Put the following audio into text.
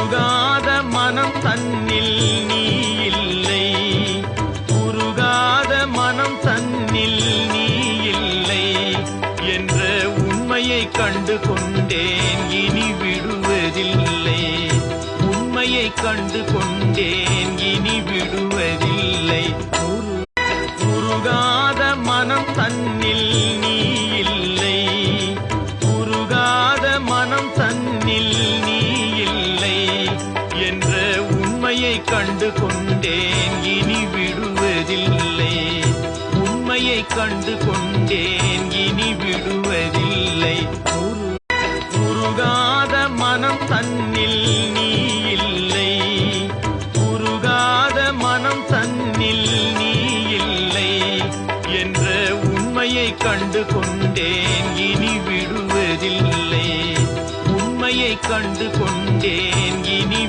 உருகாத மனம் தன்னில் நீ இல்லை, உருகாத மனம் தன்னில் நீ இல்லை என்ற உண்மையை கண்டு கொண்டேன், இனி விடுவதில்லை. உண்மையை கண்டு கொண்டேன், இனி விடுவதில்லை. உருகாத மனம் தன்னில் நீ இல்லை, உருகாத மனம் தன்னில் நீ இல்லை என்ற உண்மையை கண்டு கொண்டேன், இனி விடுவதில்லை. உண்மையை கண்டு கொண்டேன், இனி விடுவதில்லை. உருகாத மனம் தன்னில் நீ இல்லை, உருகாத மனம் தன்னில் நீ இல்லை என்ற உண்மையை கண்டு கொண்டேன், இனி விடுவதில்லை. உண்மையை கண்டு கொண்டேன், இனி